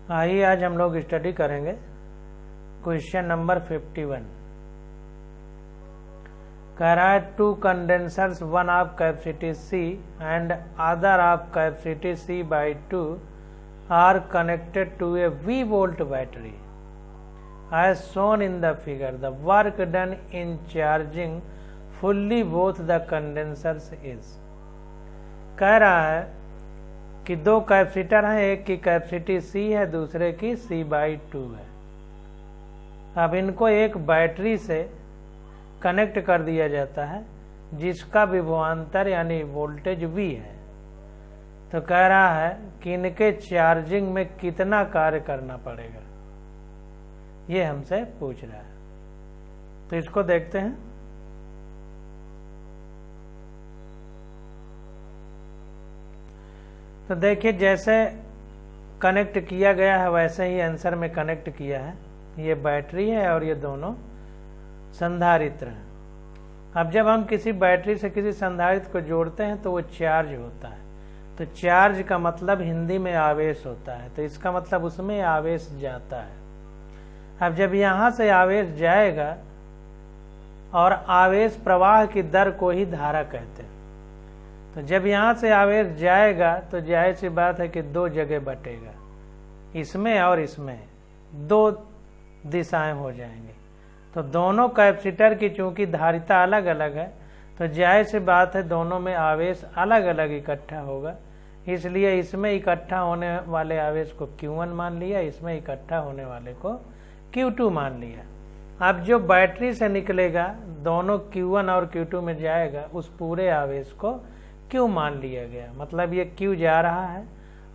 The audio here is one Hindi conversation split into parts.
आइए आज हम लोग स्टडी करेंगे क्वेश्चन नंबर 51। कह रहा है two condensers, one of capacity C and other of capacity C/2 are connected to a V volt battery as shown in the figure. The work done in charging fully both the condensers is। कह रहा है कि दो कैपेसिटर हैं, एक की कैपेसिटी C है, दूसरे की C/2 है। अब इनको एक बैटरी से कनेक्ट कर दिया जाता है जिसका विभवांतर यानी वोल्टेज V है। तो कह रहा है कि इनके चार्जिंग में कितना कार्य करना पड़ेगा, ये हमसे पूछ रहा है। तो इसको देखते हैं। तो देखिए जैसे कनेक्ट किया गया है वैसे ही आंसर में कनेक्ट किया है। ये बैटरी है और ये दोनों संधारित्र हैं। अब जब हम किसी बैटरी से किसी संधारित्र को जोड़ते हैं तो वो चार्ज होता है। तो चार्ज का मतलब हिंदी में आवेश होता है, तो इसका मतलब उसमें आवेश जाता है। अब जब यहां से आवेश जाएगा, और आवेश प्रवाह की दर को ही धारा कहते हैं, तो जब यहां से आवेश जाएगा तो जाहिर सी बात है कि दो जगह बटेगा, इसमें और इसमें दो दिशाएं हो जाएंगी। तो दोनों कैपेसिटर की चूंकि धारिता अलग अलग है तो जाहिर सी बात है दोनों में आवेश अलग अलग इकट्ठा होगा, इसलिए इसमें इकट्ठा होने वाले आवेश को Q1 मान लिया, इसमें इकट्ठा होने वाले को Q2 मान लिया। अब जो बैटरी से निकलेगा दोनों Q1 और Q2 में जाएगा, उस पूरे आवेश को Q मान लिया गया। मतलब ये Q जा रहा है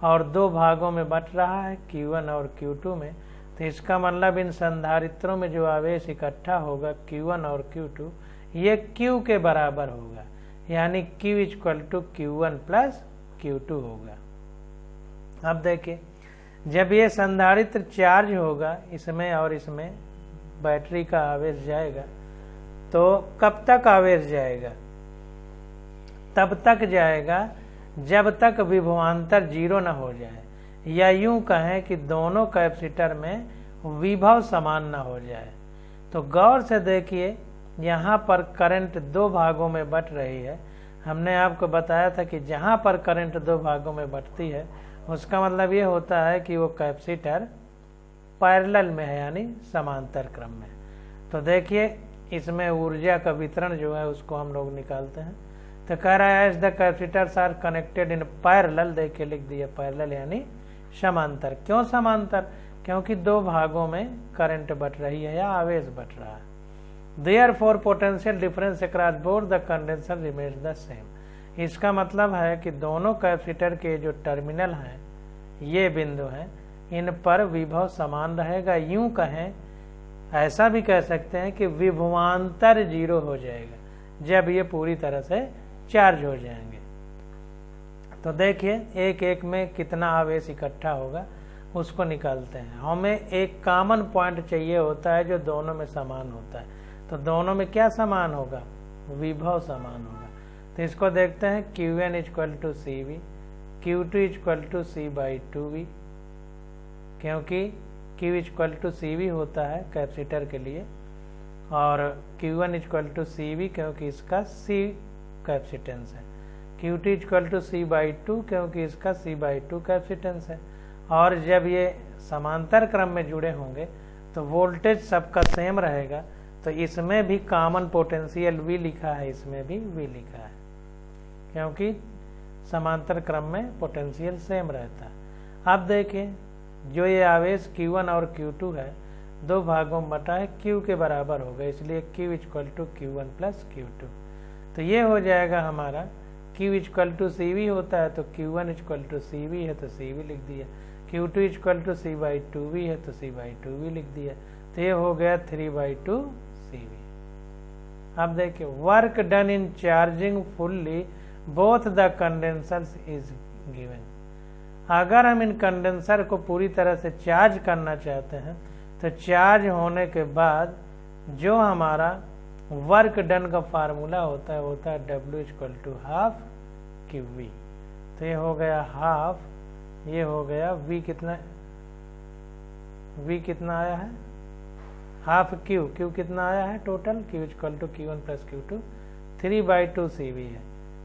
और दो भागों में बट रहा है, Q1 और Q2 में। तो इसका मतलब इन संधारित्रों में जो आवेश इकट्ठा होगा Q1 और Q2 ये Q के बराबर होगा, यानी Q = Q1 + Q2 होगा। अब देखिए जब ये संधारित्र चार्ज होगा, इसमें और इसमें बैटरी का आवेश जाएगा, तो कब तक आवेश जाएगा? तब तक जाएगा जब तक विभवांतर 0 न हो जाए, या यूं कहें कि दोनों कैपेसिटर में विभव समान न हो जाए। तो गौर से देखिए यहाँ पर करंट दो भागों में बट रही है। हमने आपको बताया था कि जहाँ पर करंट दो भागों में बटती है उसका मतलब ये होता है कि वो कैपेसिटर पैरेलल में है, यानी समांतर क्रम में। तो देखिए इसमें ऊर्जा का वितरण जो है उसको हम लोग निकालते हैं। तो कह रहा है as the capacitors are connected in parallel, देखिए लिख दिया पैरेलल यानी समांतर। क्यों समांतर? क्योंकि दो भागों में करंट बट रही है या आवेश बट रहा है। Therefore potential difference across both the condenser remains the same। इसका मतलब है कि दोनों कैपेसिटर के जो टर्मिनल हैं, ये बिंदु हैं, इन पर विभव समान रहेगा। यूं कहें, ऐसा भी कह सकते हैं कि विभवांतर 0 हो जाएगा जब ये पूरी तरह से चार्ज हो जाएंगे। तो देखिए एक एक में कितना आवेश इकट्ठा होगा उसको निकालते हैं। हमें एक कॉमन पॉइंट चाहिए होता है जो दोनों में समान होता है। तो दोनों में क्या समान होगा? विभव समान होगा। तो इसको देखते हैं। Q1 = CV, Q2 = C/2V, क्योंकि Q = CV होता है कैपेसिटर के लिए, और Q1 = CV क्योंकि इसका C कैपेसिटेंस है, Q2 = C/2 क्योंकि इसका C/2 कैपेसिटेंस है। और जब ये समांतर क्रम में जुड़े होंगे तो वोल्टेज सबका सेम रहेगा। तो इसमें भी कॉमन पोटेंशियल V लिखा है, इसमें भी V लिखा है, क्योंकि समांतर क्रम में पोटेंशियल सेम रहता है। अब देखिए जो ये आवेश Q1 और Q2 है, दो भागों में बटा है, Q के बराबर होगा, इसलिए Q = Q1 + Q2। तो ये हो जाएगा हमारा Q = CV होता है तो Q1 = CV है तो CV लिख दिया, Q2 = C/2V है तो C/2V लिख दिया। तो ये हो गया 3/2 CV। अब देखिए work done in charging fully both the condensers is given. अगर हम इन कंडेंसर को पूरी तरह से चार्ज करना चाहते हैं तो चार्ज होने के बाद जो हमारा वर्क डन का फार्मूला होता है W = ½ QV। तो ये हो गया हाफ, ये हो गया V कितना V कितना आया है, हाफ Q, Q कितना आया है total, Q equal to Q1 plus Q2, 3/2 CV है,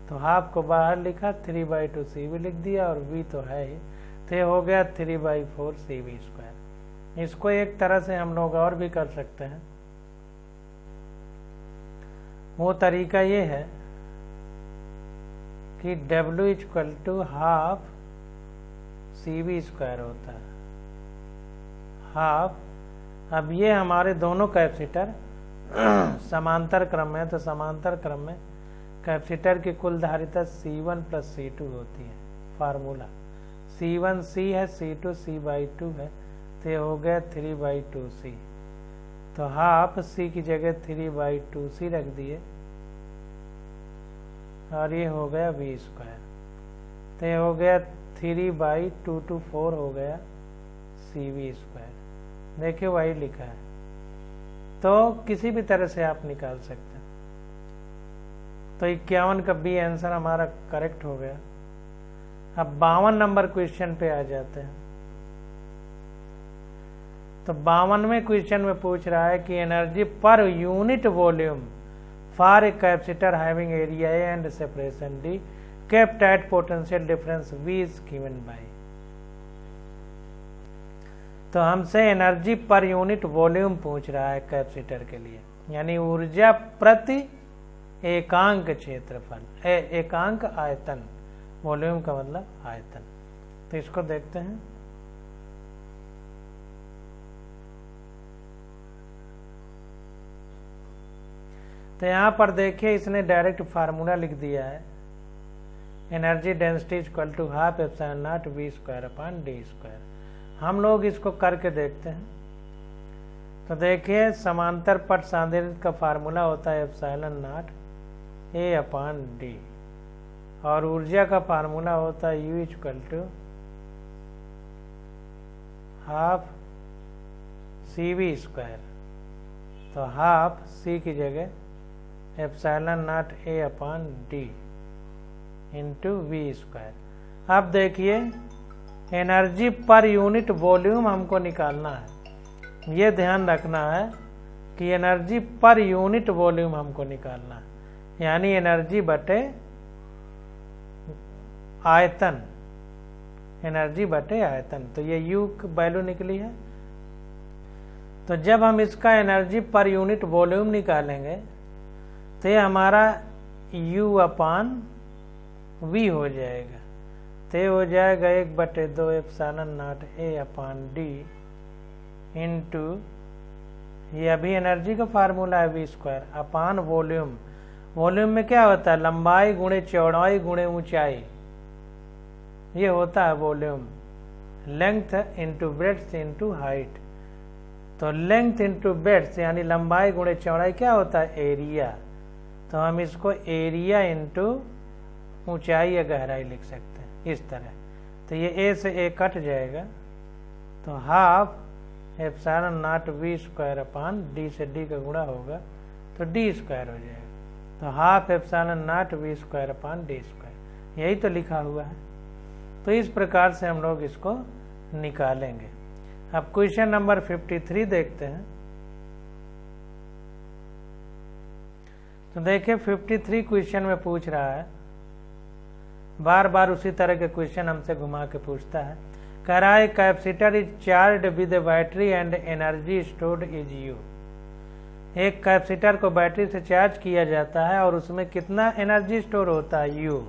तो हाफ को बाहर लिखा, 3/2 CV लिख दिया, और V तो है ही, तो ये हो गया 3/4 CV स्क्वायर। इसको एक तरह से हम लोग और भी कर सकते हैं, वो तरीका ये है कि W equal to half CV square होता है, हाफ। अब ये हमारे दोनों कैपेसिटर समांतर क्रम में, तो समांतर क्रम में कैपेसिटर की कुल धारिता C1 प्लस C2 होती है। फार्मूला C1 C है, C2 C/2 है, तो ये हो गया 3/2C। तो हाफ C की जगह 3/2C रख दिए, और ये हो गया V स्क्वायर, तो ये हो गया 3/2 to 4 हो गया CV स्क्वायर। देखिए वही लिखा है, तो किसी भी तरह से आप निकाल सकते हैं। तो 51 का बी आंसर हमारा करेक्ट हो गया। अब 52 नंबर क्वेश्चन पे आ जाते हैं। तो 52वें क्वेश्चन में पूछ रहा है कि energy per unit volume for a capacitor having area A and separation D kept at potential difference V is given by. तो हमसे एनर्जी पर यूनिट वॉल्यूम पूछ रहा है कैपेसिटर के लिए, यानी ऊर्जा प्रति एकांक क्षेत्रफल, एकांक आयतन, वॉल्यूम का मतलब आयतन। तो इसको देखते हैं। तो यहां पर देखिए इसने डायरेक्ट फार्मूला लिख दिया है, energy density equal to half epsilon naught V square upon D square. हम लोग इसको करके देखते हैं। तो देखिए समांतर पट सांद्रित का फार्मूला होता है epsilon naught A upon D, और ऊर्जा का फार्मूला होता है U equal to half CV square. तो हाफ C की जगह epsilon naught A upon D into V square. अब देखिए एनर्जी पर यूनिट वॉल्यूम हमको निकालना है, ये ध्यान रखना है कि एनर्जी पर यूनिट वॉल्यूम हमको निकालना है, यानी एनर्जी बटे आयतन, एनर्जी बटे आयतन। तो ये U वैल्यू निकली है। तो जब हम इसका एनर्जी पर यूनिट वॉल्यूम निकालेंगे तो ये हमारा U अपॉन V हो जाएगा, तो ये हो जाएगा 1/2 epsilon naught A upon D into, ये अभी एनर्जी का फार्मूला है V square upon volume. Volume में क्या होता है, लंबाई गुणे चौड़ाई गुणे ऊंचाई, ये होता है volume. Length into breadth into height. तो लेंथ इंटू ब्रेड्थ यानी लंबाई गुणे चौड़ाई क्या होता है, एरिया। तो हम इसको एरिया इंटू ऊंचाई या गहराई लिख सकते हैं इस तरह। तो ये A से A कट जाएगा, तो half epsilon naught V square upon D से D का गुणा होगा तो D स्क्वायर हो जाएगा। तो half epsilon naught V square upon D square, यही तो लिखा हुआ है। तो इस प्रकार से हम लोग इसको निकालेंगे। अब क्वेश्चन नंबर 53 देखते हैं। तो देखिए 53 क्वेश्चन में पूछ रहा है, बार बार उसी तरह के क्वेश्चन हमसे घुमा के पूछता है। कह रहा है capacitor is charged with A battery and energy stored is U। एक कैपेसिटर को बैटरी से चार्ज किया जाता है और उसमें कितना एनर्जी स्टोर होता है, U।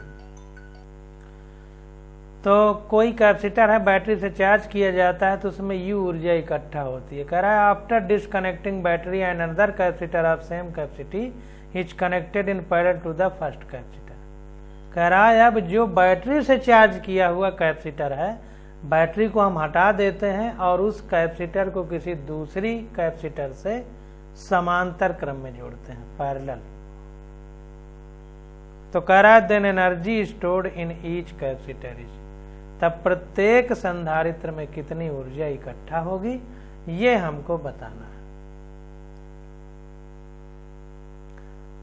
तो कोई कैपेसिटर है बैटरी से चार्ज किया जाता है तो उसमें U ऊर्जा इकट्ठा होती है। कह रहा है after disconnecting battery and another capacitor of same capacity is connected in parallel to the first capacitor. कह रहा है अब जो बैटरी से चार्ज किया हुआ कैपेसिटर है, बैटरी को हम हटा देते हैं और उस कैपेसिटर को किसी दूसरी कैपेसिटर से समांतर क्रम में जोड़ते हैं, पैरेलल। तो कह रहा है then energy stored in each capacitor is, तब प्रत्येक संधारित्र में कितनी ऊर्जा इकट्ठा होगी ये हमको बताना है।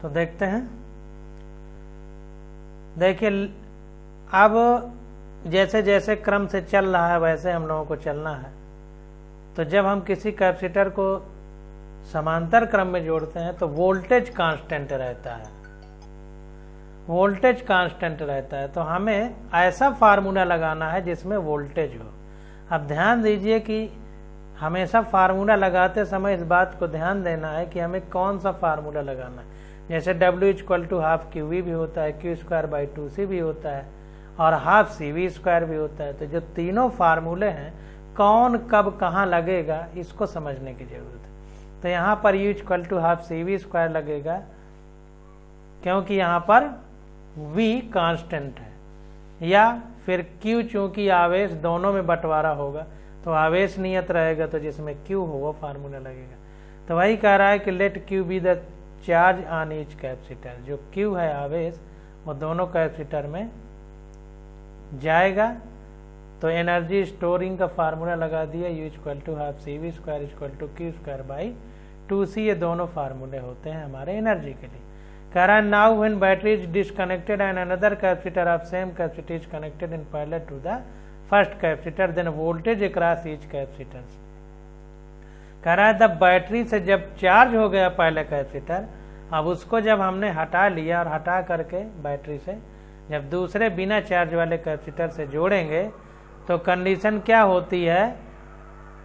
तो देखते हैं। देखिए अब जैसे जैसे क्रम से चल रहा है वैसे हम लोगों को चलना है। तो जब हम किसी कैपेसिटर को समांतर क्रम में जोड़ते हैं तो वोल्टेज कांस्टेंट रहता है, वोल्टेज कांस्टेंट रहता है। तो हमें ऐसा फार्मूला लगाना है जिसमें वोल्टेज हो। अब ध्यान दीजिए कि हमेशा फार्मूला लगाते समय इस बात को ध्यान देना है कि हमें कौन सा फार्मूला लगाना है। जैसे W = ½ QV भी होता है, Q²/2C भी होता है और ½ CV² भी होता है। तो जो तीनों फार्मूले हैं कौन कब कहाँ लगेगा इसको समझने की जरूरत है। तो यहाँ पर U = ½ CV² लगेगा क्योंकि यहाँ पर V कांस्टेंट है, या फिर Q चूंकि आवेश दोनों में बंटवारा होगा तो आवेश नियत रहेगा, तो जिसमें Q हो वो फार्मूला लगेगा। तो वही कह रहा है कि let Q be the charge on each capacitor. जो Q है आवेश वो दोनों कैपेसिटर में जाएगा। तो एनर्जी स्टोरिंग का फार्मूला लगा दिया, U = ½ CV² = Q²/2C। ये दोनों फार्मूले होते हैं हमारे एनर्जी के लिए। कह रहा है now when battery is disconnected and another capacitor of same capacity is connected in parallel to the first capacitor then voltage across each capacitor. कह रहा है जब बैटरी से जब चार्ज हो गया पहले कैपेसिटर, अब उसको जब हमने हटा लिया और हटा करके बैटरी से जब दूसरे बिना चार्ज वाले कैपेसिटर से जोड़ेंगे तो कंडीशन क्या होती है?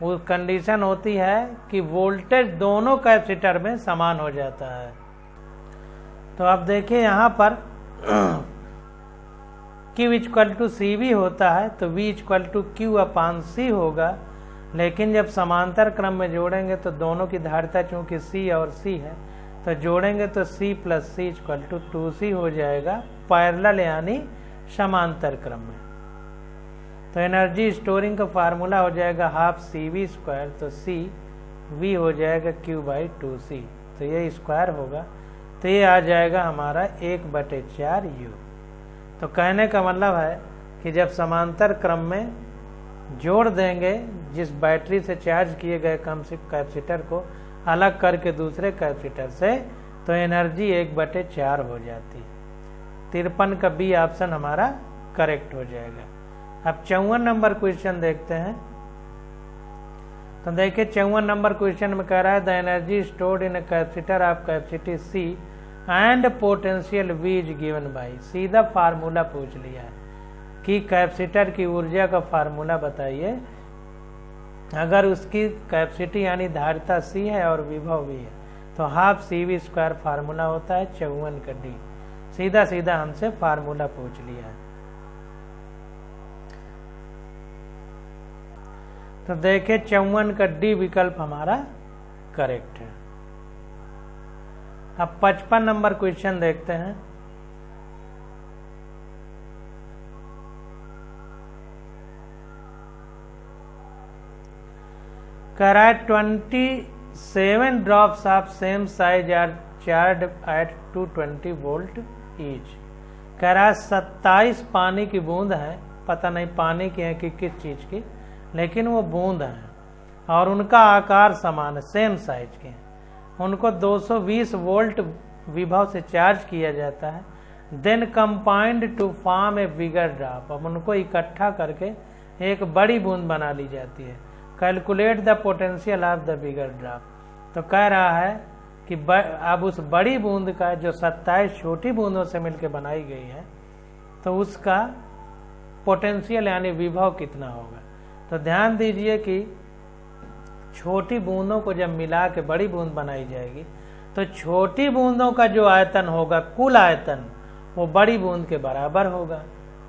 वो कंडीशन होती है कि वोल्टेज दोनों कैपेसिटर में समान हो जाता है। तो अब देखिए यहाँ पर Q = CV होता है तो V = Q/C होगा, लेकिन जब समांतर क्रम में जोड़ेंगे तो दोनों की धारिता चूंकि C और C है तो जोड़ेंगे तो C + C = 2C हो जाएगा पैरेलल यानी समांतर क्रम में। तो एनर्जी स्टोरिंग का फार्मूला हो जाएगा ½ CV², तो CV हो जाएगा Q/2C, तो ये स्क्वायर होगा, तो ये आ जाएगा हमारा 1/4 U। तो कहने का मतलब है कि जब समांतर क्रम में जोड़ देंगे जिस बैटरी से चार्ज किए गए कैपेसिटर को अलग करके दूसरे कैपेसिटर से, तो एनर्जी 1/4 हो जाती है। 53 का बी ऑप्शन हमारा करेक्ट हो जाएगा। अब 54 नंबर क्वेश्चन देखते हैं। तो देखिए 54 नंबर क्वेश्चन में कह रहा है the energy stored in a capacitor of capacity C and potential V is given by. सीधा फार्मूला पूछ लिया है कि कैपेसिटर की ऊर्जा का फार्मूला बताइए अगर उसकी कैपेसिटी यानी धारिता C है और विभव V है। तो ½ CV² फार्मूला होता है 54 का D। सीधा सीधा हमसे फार्मूला पूछ लिया है। तो देखिए 54 का D विकल्प हमारा करेक्ट है। अब 55 नंबर क्वेश्चन देखते हैं। कह रहा है 27 drops of same size are charge at 220 volt each. कह रहा है 27 पानी की बूंद है, पता नहीं पानी की है कि किस चीज की, लेकिन वो बूंद है और उनका आकार समान है, सेम साइज के हैं। उनको 220 वोल्ट विभव से चार्ज किया जाता है। Then combined to form a bigger drop. अब उनको इकट्ठा करके एक बड़ी बूंद बना ली जाती है। Calculate the potential of the bigger drop. तो कह रहा है कि अब उस बड़ी बूंद का जो 27 छोटी बूंदों से मिलकर बनाई गई है तो उसका पोटेंशियल यानी विभव कितना होगा। तो ध्यान दीजिए कि छोटी बूंदों को जब मिला के बड़ी बूंद बनाई जाएगी तो छोटी बूंदों का जो आयतन होगा, कुल आयतन, वो बड़ी बूंद के बराबर होगा।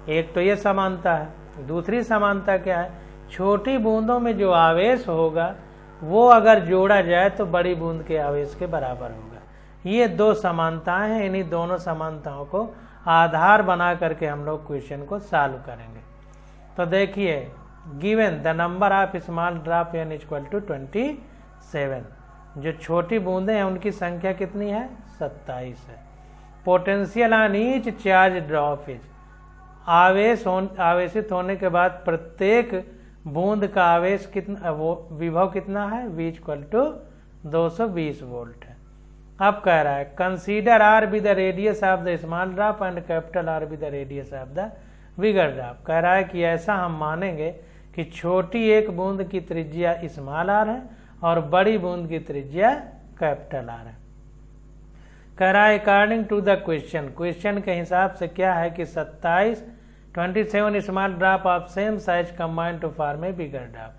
एक तो ये समानता है। दूसरी समानता क्या है? छोटी बूंदों में जो आवेश होगा वो अगर जोड़ा जाए तो बड़ी बूंद के आवेश के बराबर होगा। ये दो समानताएं हैं। इन्हीं दोनों समानताओं को आधार बना करके हम लोग क्वेश्चन को सॉल्व करेंगे। तो देखिए given the number of small drop n = 27। जो छोटी बूंदें हैं उनकी संख्या कितनी है? 27 है। Potential on each charge drop is. आवेशित होने के बाद प्रत्येक बूंद का आवेश कितना, वो विभव कितना है? V = 220 वोल्ट है। अब कह रहा है consider R be the radius of the small drop and capital R be the radius of the bigger drop. कह रहा है कि ऐसा हम मानेंगे कि छोटी एक बूंद की त्रिज्या स्मॉल आर है और बड़ी बूंद की त्रिज्या कैपिटल आर है। कह रहा है अकॉर्डिंग टू द क्वेश्चन के हिसाब से क्या है कि 27 small drop of same size combined to form a bigger drop.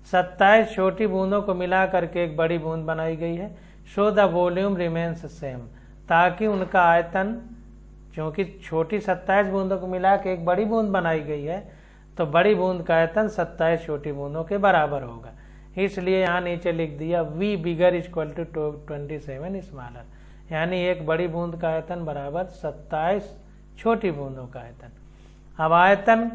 27 छोटी बूंदों को मिला करके एक बड़ी बूंद बनाई गई है। So the volume remains same, ताकि उनका आयतन, क्योंकि छोटी 27 बूंदों को मिला के एक बड़ी बूंद बनाई गई है, तो बड़ी बूंद का आयतन 27 छोटी बूंदों के बराबर होगा। इसलिए यहाँ नीचे लिख दिया V bigger equal to 27 smaller, यानी एक बड़ी बूंद का आयतन बराबर 27 छोटी बूंदों का आयतन। अब आयतन,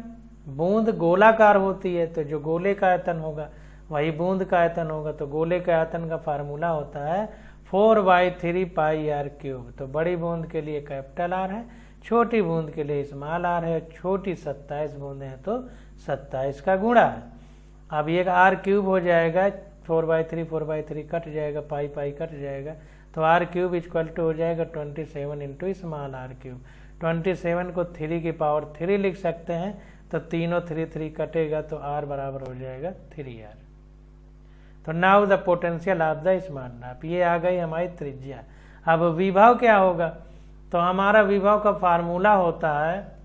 बूंद गोलाकार होती है तो जो गोले का आयतन होगा वही बूंद का आयतन होगा। तो गोले के आयतन का फार्मूला होता है 4/3 पाई आर क्यूब। तो बड़ी बूंद के लिए कैपिटल आर है, छोटी बूंद के लिए स्मॉल आर है। छोटी 27 बूंदें हैं तो 27 का गुणा है। अब ये आर क्यूब हो जाएगा, 4/3 कट जाएगा, पाई कट जाएगा, तो आर क्यूब इक्वल टू हो जाएगा 27 इंटू स्मॉल आर क्यूब। 27 को 3 की पावर 3 लिख सकते हैं, तो तीनों 3 कटेगा तो आर बराबर हो जाएगा 3r। तो now the potential of the small drop, ये आ गई हमारी त्रिज्या। अब विभव क्या होगा, तो हमारा विभव का फार्मूला होता है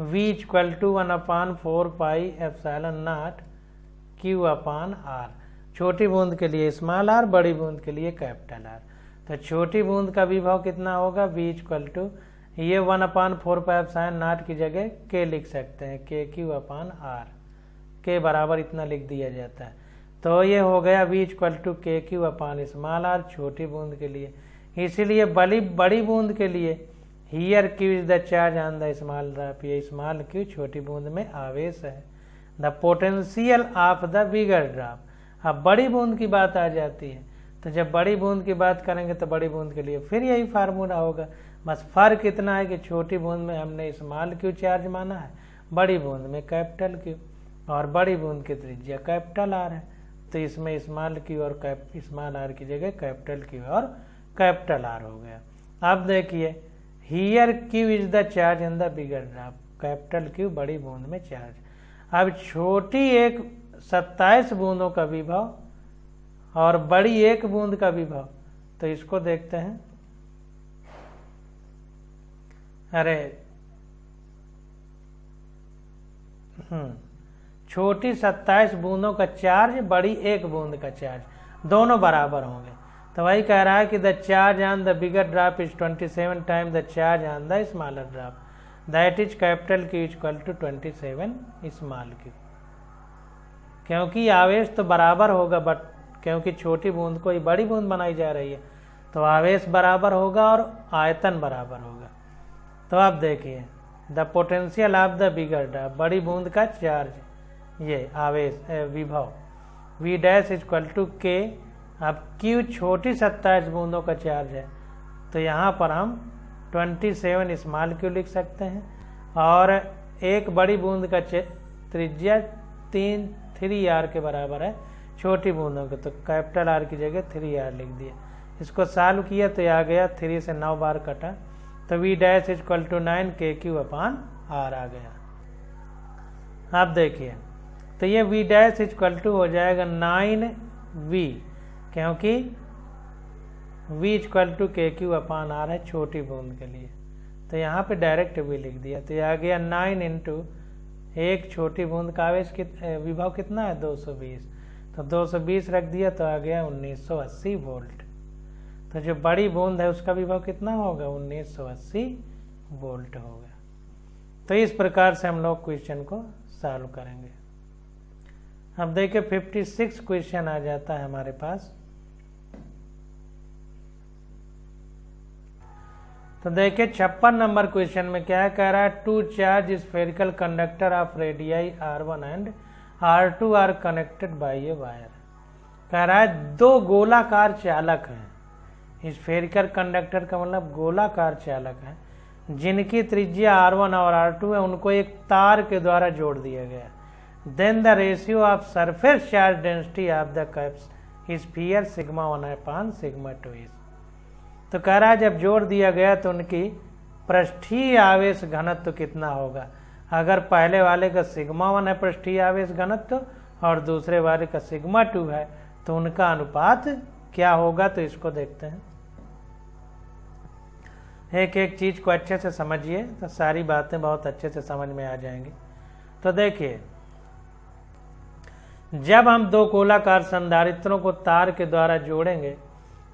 V equal to 1/4 pi epsilon naught Q upon R। छोटी बूंद के लिए स्मॉल आर, बड़ी बूंद के लिए कैपिटल आर। तो छोटी बूंद का विभव कितना होगा, V इक्वल टू, ये 1/4 पाई एप्सिलॉन नॉट की जगह K लिख सकते हैं, KQ अपॉन R, के बराबर इतना लिख दिया जाता है। तो ये हो गया V equal to KQ upon small R छोटी बूंद के लिए। इसीलिए बड़ी बूंद के लिए here Q is the charge on the small drop, ये स्मॉल Q छोटी बूंद में आवेश है। The potential of the bigger drop. अब बड़ी बूंद की बात आ जाती है, तो जब बड़ी बूंद की बात करेंगे तो बड़ी बूंद के लिए फिर यही फार्मूला होगा। बस फर्क इतना है कि छोटी बूंद में हमने स्मॉल Q चार्ज माना है, बड़ी बूंद में कैपिटल Q, और बड़ी बूंद की त्रिज्या कैपिटल आर है। तो इसमें स्मॉल Q और स्मॉल आर की जगह कैपिटल Q और कैपिटल आर हो गया। अब देखिए, here Q is the charge in the bigger drop, capital Q बड़ी बूंद में चार्ज। अब छोटी एक 27 बूंदों का विभव और बड़ी एक बूंद का विभव, तो इसको देखते हैं। अरे छोटी 27 बूंदों का चार्ज, बड़ी एक बूंद का चार्ज, दोनों बराबर होंगे। तो वही कह रहा है कि the charge on the bigger drop is 27 time the charge on the smaller drop, that is capital Q equal to 27 small Q। क्योंकि आवेश तो बराबर होगा, बट क्योंकि छोटी बूंद को ही बड़ी बूंद बनाई जा रही है, तो आवेश बराबर होगा और आयतन बराबर होगा। तो आप देखिए, the potential of the bigger drop, बड़ी बूंद का चार्ज, ये आवेश विभव V dash equal to K। अब Q छोटी 27 बूंदों का चार्ज है, तो यहाँ पर हम 27 स्मॉल Q लिख सकते हैं, और एक बड़ी बूंद का त्रिज्या 3r के बराबर है छोटी बूंदों के, तो कैपिटल R की जगह 3r लिख दिया। इसको सॉल्व किया तो आ गया 3 से 9 बार कटा, तो V dash equal to 9 KQ upon R आ गया। आप देखिए, तो ये V डैश इक्वल टू हो जाएगा 9V, क्योंकि V equal to KQ upon R है छोटी बूंद के लिए, तो यहाँ पे डायरेक्ट V लिख दिया। तो ये आ गया 9 इंटू एक छोटी बूंद का आवेश विभव कितना है, 220, तो 220 रख दिया तो आ गया 1980 वोल्ट। तो जो बड़ी बूंद है उसका विभव कितना होगा, 1980 वोल्ट होगा। तो इस प्रकार से हम लोग क्वेश्चन को सॉल्व करेंगे। अब देखिए 56 क्वेश्चन आ जाता है हमारे पास। तो देखिए 56 नंबर क्वेश्चन में क्या है, कह रहा है two charge spherical conductor of radii R1 and R2 are connected by a wire. कह रहा है दो गोलाकार चालक हैं, स्फेरिकल कंडक्टर का मतलब गोलाकार चालक है, जिनकी त्रिज्या R1 और R2 है, उनको एक तार के द्वारा जोड़ दिया गया। Then the ratio of surface charge density of the sphere sigma 1 sigma 2 is. तो कह रहा है जब जोड़ दिया गया तो उनकी पृष्ठीय आवेश घनत्व कितना होगा। अगर पहले वाले का सिग्मा 1 है पृष्ठीय आवेश घनत्व और दूसरे वाले का सिग्मा 2 है, तो उनका अनुपात क्या होगा, तो इसको देखते हैं। एक एक चीज को अच्छे से समझिए तो सारी बातें बहुत अच्छे से समझ में आ जाएंगी। तो देखिए, जब हम दो गोलाकार संधारित्रों को तार के द्वारा जोड़ेंगे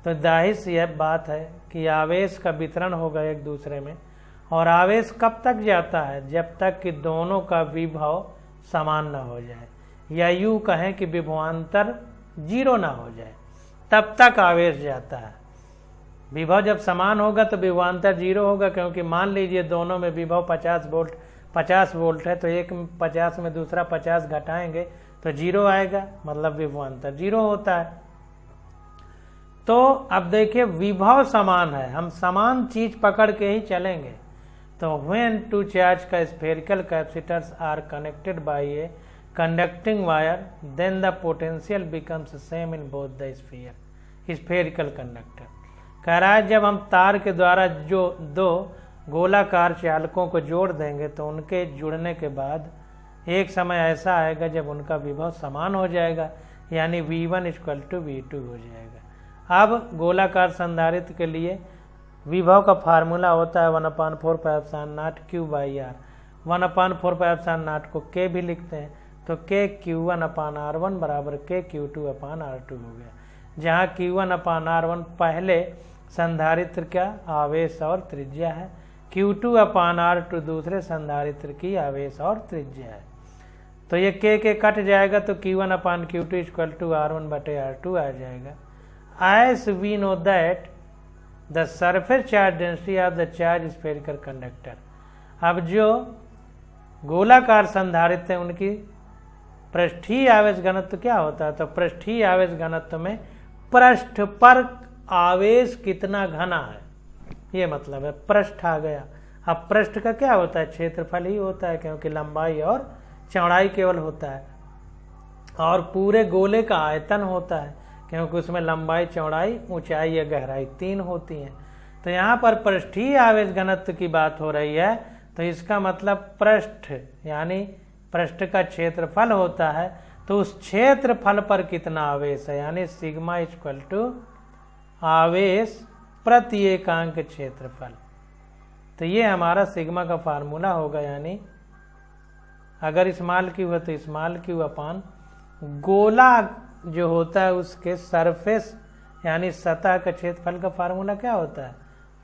तो जाहिर सी यह बात है कि आवेश का वितरण होगा एक दूसरे में, और आवेश कब तक जाता है, जब तक कि दोनों का विभव समान न हो जाए, या यूं कहें कि विभवांतर 0 ना हो जाए, तब तक आवेश जाता है। विभव जब समान होगा तो विभवांतर 0 होगा, क्योंकि मान लीजिए दोनों में विभव 50 वोल्ट है, तो एक 50 में दूसरा 50 घटाएंगे तो 0 आएगा, मतलब विभवांतर 0 होता है। तो अब देखिए, विभव समान है, हम समान चीज पकड़ के ही चलेंगे। तो when two charge का spherical capacitors are connected by a conducting wire, then the potential becomes same in both the sphere. Spherical conductor कह रहा है, जब हम तार के द्वारा जो दो गोलाकार चालकों को जोड़ देंगे तो उनके जुड़ने के बाद एक समय ऐसा आएगा जब उनका विभव समान हो जाएगा, यानी V1 = V2 हो जाएगा। अब गोलाकार संधारित्र के लिए विभव का फार्मूला होता है 1/4πε0 Q/R। 1/4πε0 को K भी लिखते हैं, तो K Q1/R1 बराबर K Q2/R2 हो गया, जहाँ Q1/R1 पहले संधारित्र का आवेश और त्रिज्या है, Q2/R2 दूसरे संधारित्र की आवेश और त्रिज्या है। तो ये K कट जाएगा तो Q1/Q2 = R1/R2 आ जाएगा। As we know that the surface charge density of the charged spherical conductor, अब जो गोलाकार संधारित्र हैं उनकी पृष्ठीय आवेश घनत्व क्या होता है, तो पृष्ठीय आवेश घनत्व में पृष्ठ पर आवेश कितना घना है, ये मतलब है। पृष्ठ आ गया, अब पृष्ठ का क्या होता है, क्षेत्रफल ही होता है, क्योंकि लंबाई और चौड़ाई केवल होता है, और पूरे गोले का आयतन होता है, क्योंकि उसमें लंबाई, चौड़ाई, ऊंचाई या गहराई 3 होती हैं। तो यहाँ पर पृष्ठीय आवेश घनत्व की बात हो रही है, तो इसका मतलब पृष्ठ यानी पृष्ठ का क्षेत्रफल होता है, तो उस क्षेत्रफल पर कितना आवेश है, यानी सिग्मा = आवेश प्रति एकांक क्षेत्रफल। तो ये हमारा सिग्मा का फार्मूला होगा, यानी अगर स्मॉल क्यू है तो स्मॉल क्यू/ गोला जो होता है उसके सरफेस यानी सतह का क्षेत्रफल का फार्मूला क्या होता है,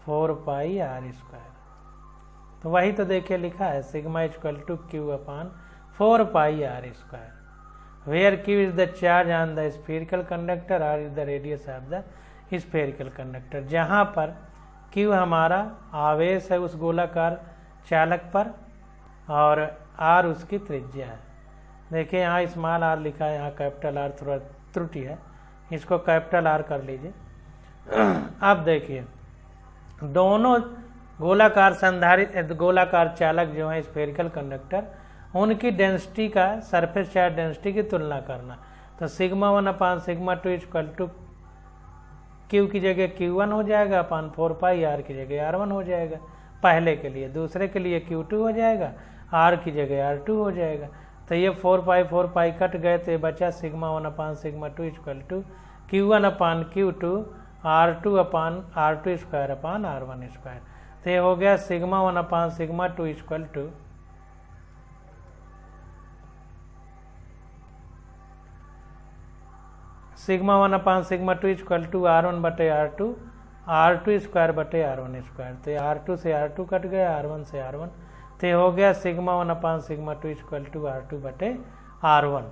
4πr²। तो वही तो देखिए लिखा है, sigma = Q/4πr², where Q is the charge on the spherical conductor, R is the radius of the spherical conductor। जहाँ पर Q हमारा आवेश है उस गोलाकार चालक पर और R उसकी त्रिज्या है। देखिए यहाँ स्मॉल r लिखा है, यहाँ कैपिटल R थोड़ा त्रुटि है, इसको कैपिटल R कर लीजिए। अब देखिए, दोनों गोलाकार संधारित्र गोलाकार चालक जो है स्फेरिकल कंडक्टर, उनकी डेंसिटी का सरफेस चार्ज डेंसिटी की तुलना करना। तो सिग्मा 1/σ2 = Q की जगह Q1 हो जाएगा, अपान 4πr की जगह R1 हो जाएगा पहले के लिए, दूसरे के लिए Q2 हो जाएगा, R की जगह R2 हो जाएगा। तो ये 4π कट गए, तो ये बचा सिग्मा 1/σ2 = Q1/Q2 R2/R2² तो ये हो गया सिग्मा 1/σ2 = सिग्मा 1/σ2 = R1/R2 R2² तो R2 से R2 कट गया, R1 से R1, तो हो गया सिग्मा 1/σ2 = R2/R1।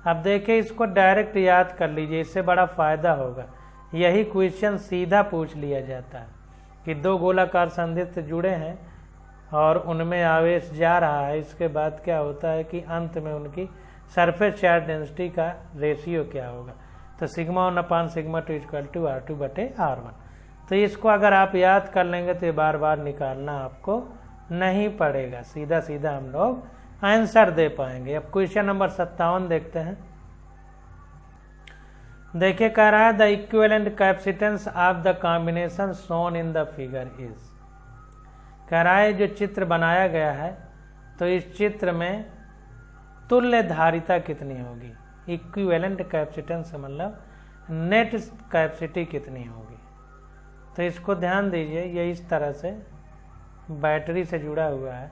अब देखिए इसको डायरेक्ट याद कर लीजिए, इससे बड़ा फायदा होगा। यही क्वेश्चन सीधा पूछ लिया जाता है कि दो गोलाकार संधित्र जुड़े हैं और उनमें आवेश जा रहा है, इसके बाद क्या होता है कि अंत में उनकी सरफेस चार्ज डेंसिटी का रेशियो क्या होगा। तो सिग्मा 1/σ2 = R2/R1। तो इसको अगर आप याद कर लेंगे तो बार बार निकालना आपको नहीं पड़ेगा, सीधा सीधा हम लोग आंसर दे पाएंगे। अब क्वेश्चन नंबर 57 देखते हैं। देखिए कह रहा है the equivalent capacitance of the combination shown in the figure is. कह रहा है जो चित्र बनाया गया है तो इस चित्र में तुल्य धारिता कितनी होगी, इक्विवेलेंट कैपेसिटेंस मतलब नेट कैपेसिटी कितनी होगी। तो इसको ध्यान दीजिए, ये इस तरह से बैटरी से जुड़ा हुआ है।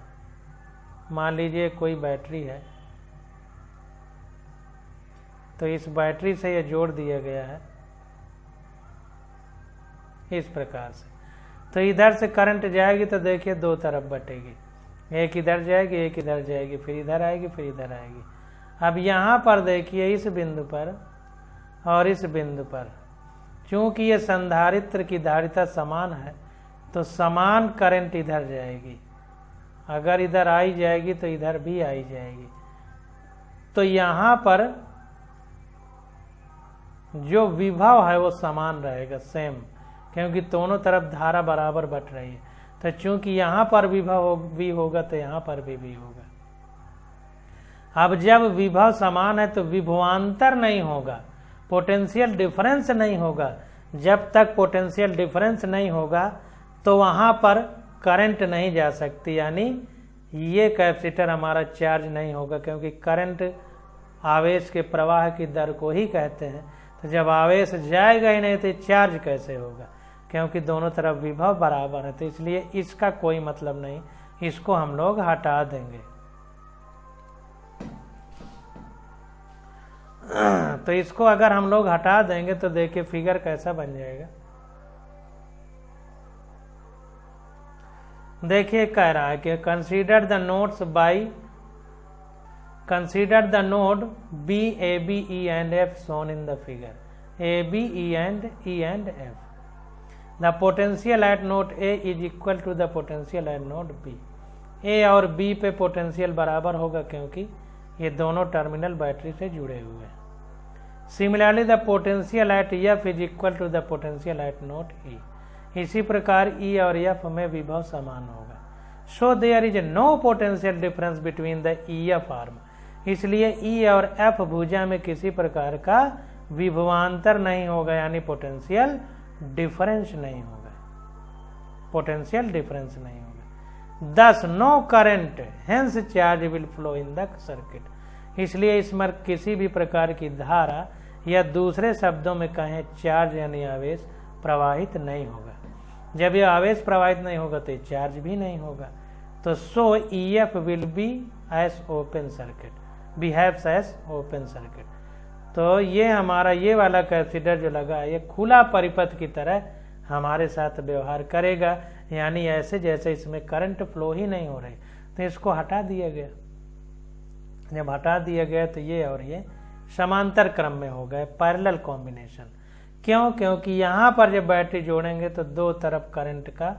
मान लीजिए कोई बैटरी है, तो इस बैटरी से ये जोड़ दिया गया है इस प्रकार से। तो इधर से करंट जाएगी तो देखिए दो तरफ बटेगी, एक इधर जाएगी एक इधर जाएगी, फिर इधर आएगी फिर इधर आएगी। अब यहाँ पर देखिए इस बिंदु पर और इस बिंदु पर, चूंकि ये संधारित्र की धारिता समान है तो समान करंट इधर जाएगी। अगर इधर आई जाएगी तो इधर भी आई जाएगी। तो यहाँ पर जो विभव है वो समान रहेगा, सेम, क्योंकि दोनों तरफ धारा बराबर बट रही है। तो चूंकि यहाँ पर विभव भी होगा तो यहाँ पर भी होगा। अब जब विभव समान है तो विभवांतर नहीं होगा, पोटेंशियल डिफरेंस नहीं होगा। जब तक पोटेंशियल डिफरेंस नहीं होगा तो वहाँ पर करंट नहीं जा सकती, यानी ये कैपेसिटर हमारा चार्ज नहीं होगा, क्योंकि करंट आवेश के प्रवाह की दर को ही कहते हैं। तो जब आवेश जाएगा ही नहीं तो चार्ज कैसे होगा, क्योंकि दोनों तरफ विभव बराबर है। तो इसलिए इसका कोई मतलब नहीं, इसको हम लोग हटा देंगे। तो इसको अगर हम लोग हटा देंगे तो देखिए फिगर कैसा बन जाएगा। देखिए कह रहा है कि consider the node B, A, B, E and F shown in the figure. A, B, E and F. The potential at node A is equal to the potential at node B. A और B पे पोटेंशियल बराबर होगा, क्योंकि ये दोनों टर्मिनल बैटरी से जुड़े हुए हैं। Similarly, the potential at F is equal to the potential at node E. इसी प्रकार E और F में विभव समान होगा। So there is no potential difference between the EF arm. इसलिए E और F भुजा में किसी प्रकार का विभवांतर नहीं होगा, यानी पोटेंशियल डिफरेंस नहीं होगा, पोटेंशियल डिफरेंस नहीं होगा। Thus no current, hence charge will flow in the circuit. इसलिए इसमें किसी भी प्रकार की धारा या दूसरे शब्दों में कहें चार्ज यानी आवेश प्रवाहित नहीं होगा। जब यह आवेश प्रवाहित नहीं होगा तो चार्ज भी नहीं होगा। तो so EF will be as open circuit, behaves as open circuit. तो ये हमारा ये वाला कैपेसिटर जो लगा है ये खुला परिपथ की तरह हमारे साथ व्यवहार करेगा, यानी ऐसे जैसे इसमें करंट फ्लो ही नहीं हो रही। तो इसको हटा दिया गया। जब हटा दिया गया तो ये और ये समांतर क्रम में हो गए, पैरेलल कॉम्बिनेशन। क्यों? क्योंकि यहाँ पर जब बैटरी जोड़ेंगे तो दो तरफ करंट का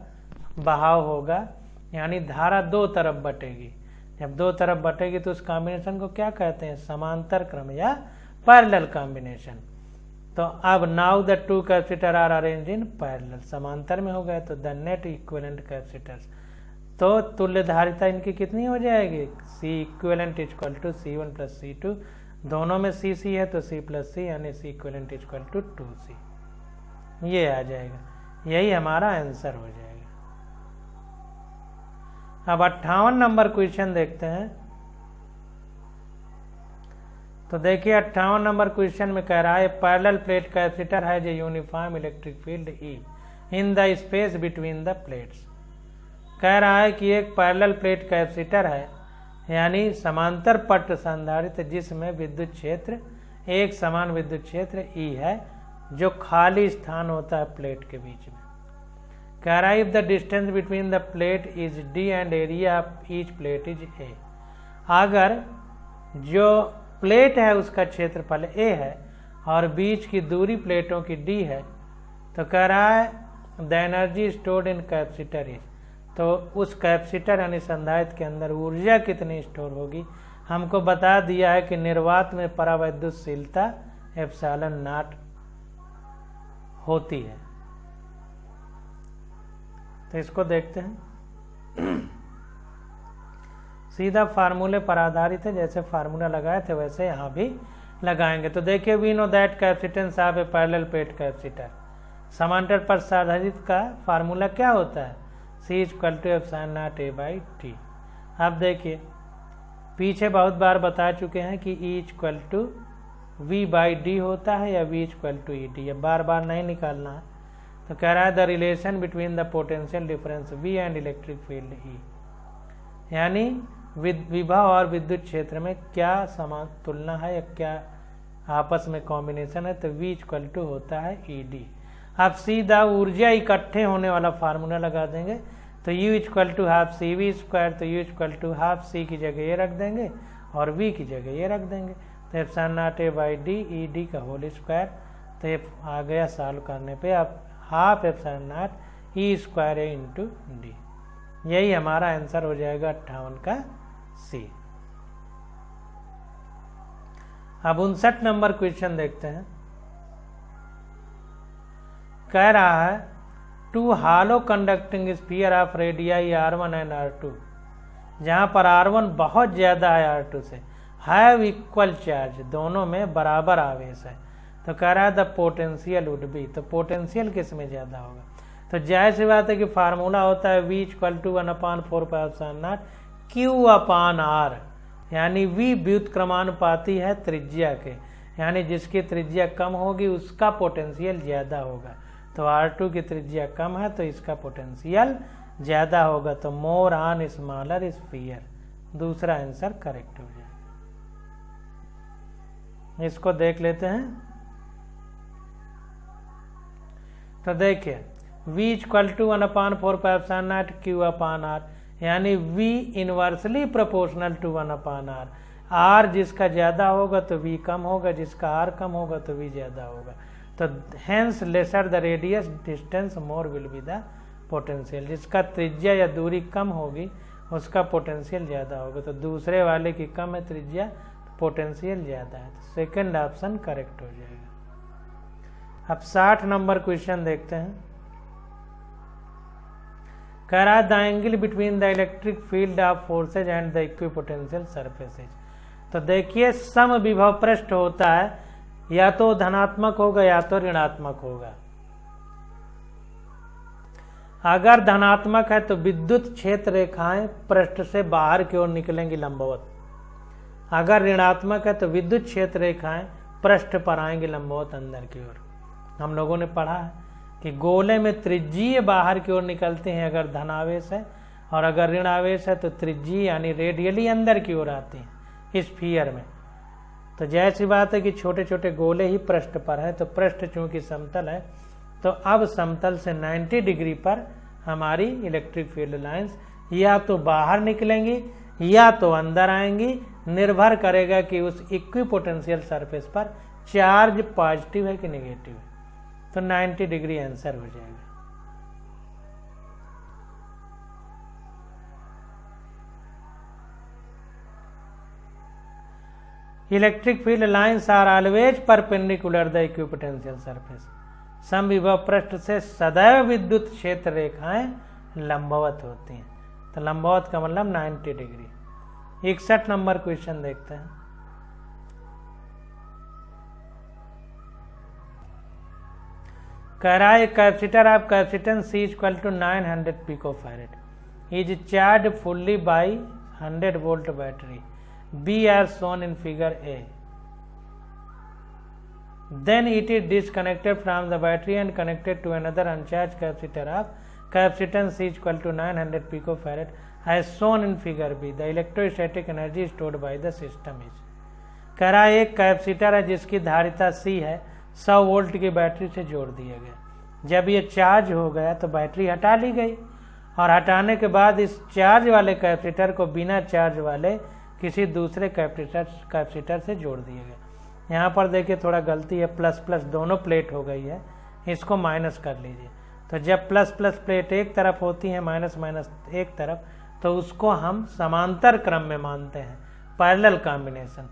बहाव होगा, यानी धारा दो तरफ बटेगी। जब दो तरफ बटेगी तो उस कॉम्बिनेशन को क्या कहते हैं? समांतर क्रम या पैरेलल कॉम्बिनेशन। तो अब now the two capacitor are arranged in parallel, समांतर में हो गए तो द नेट इक्विवेलेंट कैपेसिटर्स। तो तुल्य धारिता इनकी कितनी हो जाएगी? C equivalent equal to C1 plus C2, दोनों में C है तो C प्लस C यानी C equivalent equal to 2C। ये आ जाएगा, यही हमारा आंसर हो जाएगा। अब 58 नंबर क्वेश्चन देखते हैं। तो देखिए 58 नंबर क्वेश्चन में कह रहा है पैरेलल प्लेट कैपेसिटर है जो uniform electric field E in the space between the plates. कह रहा है कि एक पैरेलल प्लेट कैपेसिटर है, यानी समांतर पट संधारित्र जिसमें विद्युत क्षेत्र एक समान विद्युत क्षेत्र E है, जो खाली स्थान होता है प्लेट के बीच में। कह रहा है if the distance between the plate is D and area of each plate is A। अगर जो प्लेट है उसका क्षेत्रफल A है और बीच की दूरी प्लेटों की D है, तो कह रहा है the energy stored in capacitor is, तो उस कैपेसिटर यानी संधारित्र के अंदर ऊर्जा कितनी स्टोर होगी। हमको बता दिया है कि निर्वात में परावैद्युतशीलता एप्सिलॉन नॉट होती है। तो इसको देखते हैं। सीधा फार्मूले पर आधारित है, जैसे फार्मूला लगाए थे वैसे यहाँ भी लगाएंगे। तो देखिए we know that capacitance of a parallel plate capacitor, समांतर पर संधारित्र का फार्मूला क्या होता है? C equal to epsilon naught A by T। अब देखिए पीछे बहुत बार बता चुके हैं कि E इक्वल टू V/D होता है या V इक्वल टू ED, ये बार बार नहीं निकालना है। तो कह रहा है the relation between the potential difference V and electric field E, यानी विभव और विद्युत क्षेत्र में क्या समान तुलना है या क्या आपस में कॉम्बिनेशन है, तो V इक्वल टू होता है ED। अब सीधा ऊर्जा इकट्ठे होने वाला फार्मूला लगा देंगे, तो U equal to half CV square, तो U equal to half C की जगह ये रख देंगे और V की जगह ये रख देंगे, तो एप्सिलॉन नॉट A/D ED का होल स्क्वायर। तो ये आ गया सॉल्व करने पे आप half epsilon not E square A into D, यही हमारा आंसर हो जाएगा 58 का C। अब 59 नंबर क्वेश्चन देखते हैं। कह रहा है two hollow conducting sphere of radii R1 and R2, जहां पर R1 बहुत ज्यादा है R2 से, हैव इक्वल चार्ज, दोनों में बराबर आवेश है। तो कह रहा है द पोटेंशियल वुड बी, तो पोटेंशियल किस में ज्यादा होगा, तो जाहिर सी बात है कि फार्मूला होता है V इक्वल टू 1/4πε0 Q/R, यानी V व्युत्क्रमानुपाती है त्रिज्या के, यानी जिसकी त्रिज्या कम होगी उसका पोटेंशियल ज्यादा होगा। तो R2 की त्रिज्या कम है तो इसका पोटेंशियल ज्यादा होगा, तो मोर ऑन स्मॉलर स्फीयर, दूसरा आंसर करेक्ट हो जाएगा। इसको देख लेते हैं। तो देखिए V इक्वल टू 1/4πε0 Q/R, यानी V inversely proportional to 1/R। R जिसका ज्यादा होगा तो V कम होगा, जिसका R कम होगा तो V ज्यादा होगा। तो hence lesser the radius distance more will be the potential, जिसका त्रिज्या या दूरी कम होगी उसका पोटेंशियल ज्यादा होगा। तो दूसरे वाले की कम है त्रिज्या, तो पोटेंशियल ज्यादा है, तो सेकंड ऑप्शन करेक्ट हो जाएगा। अब 60 नंबर क्वेश्चन देखते हैं। कह रहा है the angle between the electric field of forces and the equipotential surfaces. तो देखिए सम विभव पृष्ठ होता है, या तो धनात्मक होगा या तो ऋणात्मक होगा। अगर धनात्मक है तो विद्युत क्षेत्र रेखाएं पृष्ठ से बाहर की ओर निकलेंगी लंबवत, अगर ऋणात्मक है तो विद्युत क्षेत्र रेखाएं पृष्ठ पर आएंगी लंबवत अंदर की ओर। हम लोगों ने पढ़ा है कि गोले में त्रिज्यीय बाहर की ओर निकलते हैं अगर धनावेश है, और अगर ऋणावेश है तो त्रिज्यीय यानी रेडियली अंदर की ओर आती हैं स्फीयर में। तो जैसी बात है कि छोटे छोटे गोले ही पृष्ठ पर है, तो पृष्ठ चूंकि समतल है तो अब समतल से 90 डिग्री पर हमारी इलेक्ट्रिक फील्ड लाइंस या तो बाहर निकलेंगी या तो अंदर आएंगी, निर्भर करेगा कि उस इक्विपोटेंशियल सरफेस पर चार्ज पॉजिटिव है कि नेगेटिव है। तो 90 डिग्री आंसर हो जाएगा। Electric field lines are always perpendicular the equipotential surface, समविभव पृष्ठ से सदैव विद्युत क्षेत्र रेखाएं लंबवत होती हैं। तो लंबवत का मतलब 90 डिग्री। 61 नंबर क्वेश्चन देखते हैं। कह रहा है capacitor of capacitance C equal to 900 picofarad is charge fully by 100 volt battery B as shown in figure A. Then it is disconnected from the battery and connected to another uncharged capacitor of capacitance C equal to 900 picofarad as shown in figure B. The electrostatic energy stored by the system is. कह रहा है एक कैपेसिटर है जिसकी धारिता C है, 100 वोल्ट की बैटरी से जोड़ दिया गया। जब ये चार्ज हो गया तो बैटरी हटा ली गई, और हटाने के बाद इस चार्ज वाले कैपेसिटर को बिना चार्ज वाले किसी दूसरे कैपेसिटर से जोड़ दिया गया। यहाँ पर देखिए थोड़ा गलती है, प्लस प्लस दोनों प्लेट हो गई है, इसको माइनस कर लीजिए। तो जब प्लस प्लस प्लेट एक तरफ होती है, माइनस माइनस एक तरफ, तो उसको हम समांतर क्रम में मानते हैं, पैरेलल कॉम्बिनेशन,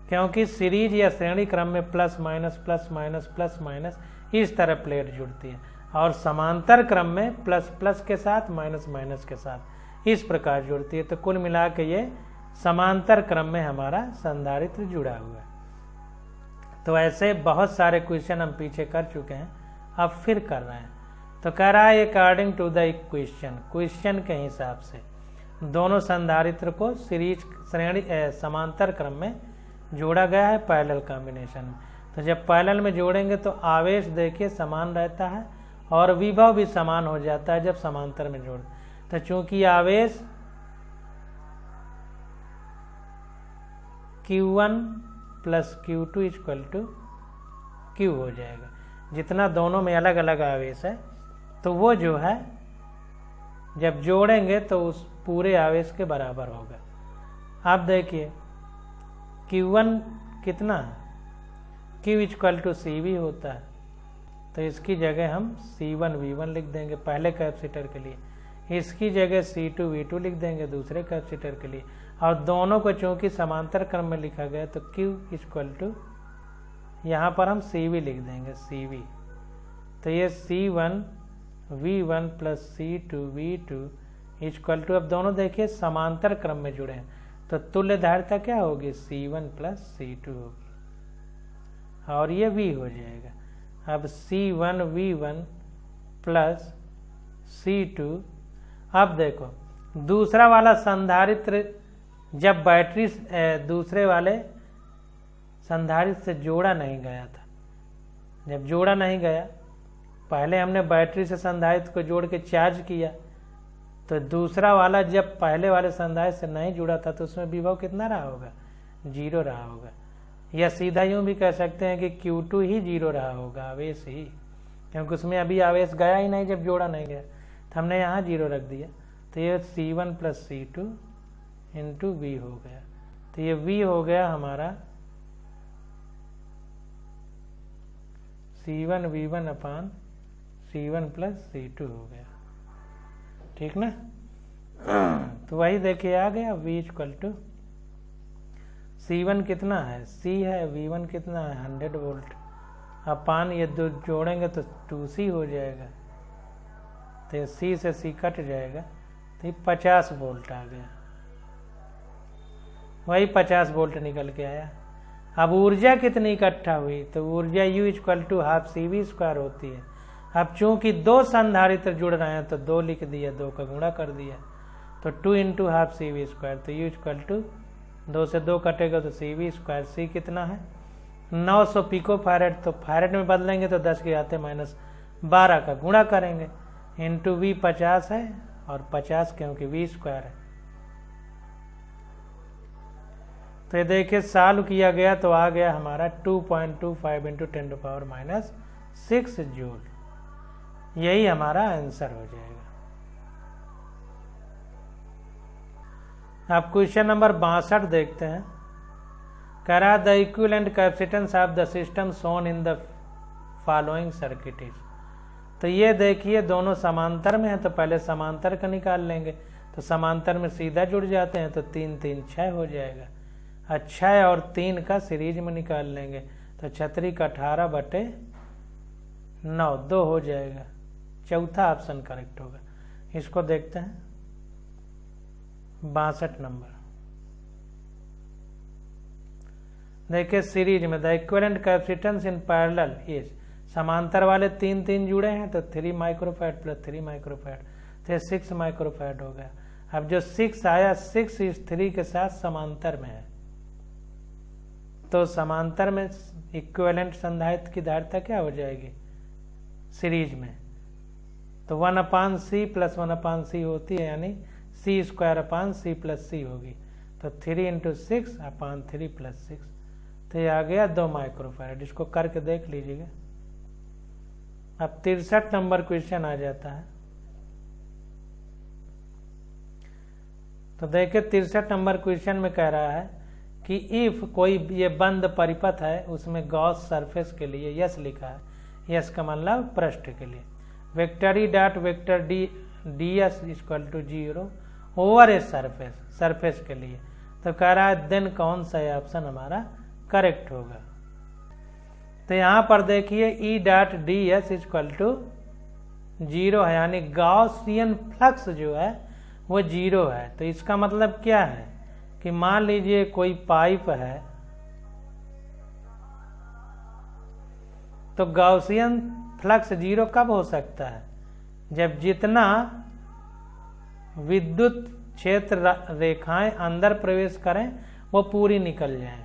क्योंकि सीरीज या श्रेणी क्रम में प्लस माइनस इस तरह प्लेट जुड़ती है, और समांतर क्रम में प्लस प्लस के साथ माइनस माइनस के साथ इस प्रकार जुड़ती है। तो कुल मिला के ये समांतर क्रम में हमारा संधारित्र जुड़ा हुआ है। तो ऐसे बहुत सारे क्वेश्चन हम पीछे कर चुके हैं, अब फिर कर रहे हैं। तो कह रहा है according to the equation, question के हिसाब से दोनों संधारित्र को सीरीज श्रेणी समांतर क्रम में जोड़ा गया है पैरेलल कॉम्बिनेशन में। तो जब पैरेलल में जोड़ेंगे तो आवेश देखिए समान रहता है और विभव भी समान हो जाता है जब समांतर में जोड़। तो चूंकि आवेश Q1 plus Q2 equal to Q हो जाएगा, जितना दोनों में अलग अलग आवेश है तो वो जो है जब जोड़ेंगे तो उस पूरे आवेश के बराबर होगा। अब देखिए Q1 कितना है, Q इक्वल टू CV होता है, तो इसकी जगह हम C1 V1 लिख देंगे पहले कैपेसिटर के लिए, इसकी जगह C2 V2 लिख देंगे दूसरे कैपेसिटर के लिए, और दोनों को चूंकि समांतर क्रम में लिखा गया तो Q इक्वल टू यहाँ पर हम CV लिख देंगे CV। तो ये C1 V1 plus C2 V2 equal to, अब दोनों देखिए समांतर क्रम में जुड़े हैं तो तुल्य धारिता क्या होगी, C1 प्लस C2 होगी, और ये V हो जाएगा। अब C1 V1 प्लस C2, अब देखो दूसरा वाला संधारित्र जब बैटरी दूसरे वाले संधारित्र से जोड़ा नहीं गया था, जब जोड़ा नहीं गया, पहले हमने बैटरी से संधारित्र को जोड़ के चार्ज किया, तो दूसरा वाला जब पहले वाले संधारित्र से नहीं जुड़ा था तो उसमें विभव कितना रहा होगा, 0 रहा होगा, या सीधा यूं भी कह सकते हैं कि Q2 ही 0 रहा होगा, आवेश ही, क्योंकि उसमें अभी आवेश गया ही नहीं जब जोड़ा नहीं गया, तो हमने यहाँ 0 रख दिया, तो ये C1 plus C2 into V हो गया। तो ये V हो गया हमारा C1 V1 अपान C1 प्लस C2 हो गया, ठीक ना। तो वही देखिए आ गया V इक्वल टू C1 कितना है, C है, V1 कितना है 100 वोल्ट, अपान ये दो जोड़ेंगे तो 2C हो जाएगा, तो C से C कट जाएगा, तो ये 50 वोल्ट आ गया, वही 50 वोल्ट निकल के आया। अब ऊर्जा कितनी इकट्ठा हुई, तो ऊर्जा U equal to half CV square होती है। अब चूंकि दो संधारित्र जुड़ रहे हैं तो 2 लिख दिया, 2 का गुणा कर दिया, तो 2 इंटू हाफ CV स्क्वायर, तो U इक्वल टू 2 से 2 कटेगा तो CV स्क्वायर, C कितना है 900 पिको फैरेड, तो फैरेड में बदलेंगे तो 10 के आते माइनस 12 का गुणा करेंगे, इंटू V 50 है और 50 क्योंकि V स्क्वायर है। तो ये देखिए सॉल्व किया गया तो आ गया हमारा 2.25 इंटू 10⁻⁶ जूल, यही हमारा आंसर हो जाएगा। अब क्वेश्चन नंबर 62 देखते हैं। कह रहा the equivalent capacitance of the system shown in the following circuit is. तो ये देखिए दोनों समांतर में है तो पहले समांतर का निकाल लेंगे, तो समांतर में सीधा जुड़ जाते हैं तो 3 3 6 हो जाएगा, 6 और 3 का सीरीज में निकाल लेंगे तो 6 का 18/9 2 हो जाएगा, चौथा ऑप्शन करेक्ट होगा। इसको देखते हैं 62 नंबर। देखिए सीरीज में the equivalent capacitance in parallel is, समांतर वाले 3 3 जुड़े हैं तो 3 माइक्रोफैराड प्लस 3 माइक्रोफैराड, तो 6 माइक्रोफैराड हो गया। अब जो 6 आया 6 इस 3 के साथ समांतर में है, तो समांतर में इक्विवेलेंट संधारित्र की धारिता क्या हो जाएगी सीरीज में, तो 1/C प्लस 1/C होती है, यानी C square upon C plus C होगी, तो 3 इंटू 6 अपान 3 प्लस 6, तो ये आ गया 2 माइक्रोफैराड। इसको करके देख लीजिएगा। अब 63 नंबर क्वेश्चन आ जाता है। तो देखिए 63 नंबर क्वेश्चन में कह रहा है कि इफ कोई ये बंद परिपथ है उसमें गॉस सरफेस के लिए यस लिखा है, यस का मतलब पृष्ठ के लिए, vector E dot vector D S equal to 0 over a surface, surface के लिए, तो कह रहा है देन कौन सा ऑप्शन हमारा करेक्ट होगा। तो यहाँ पर देखिए E dot D S equal to 0 है, यानी गॉसियन फ्लक्स जो है वो 0 है। तो इसका मतलब क्या है कि मान लीजिए कोई पाइप है, तो गॉसियन फ्लक्स 0 कब हो सकता है, जब जितना विद्युत क्षेत्र रेखाएं अंदर प्रवेश करें वो पूरी निकल जाएं।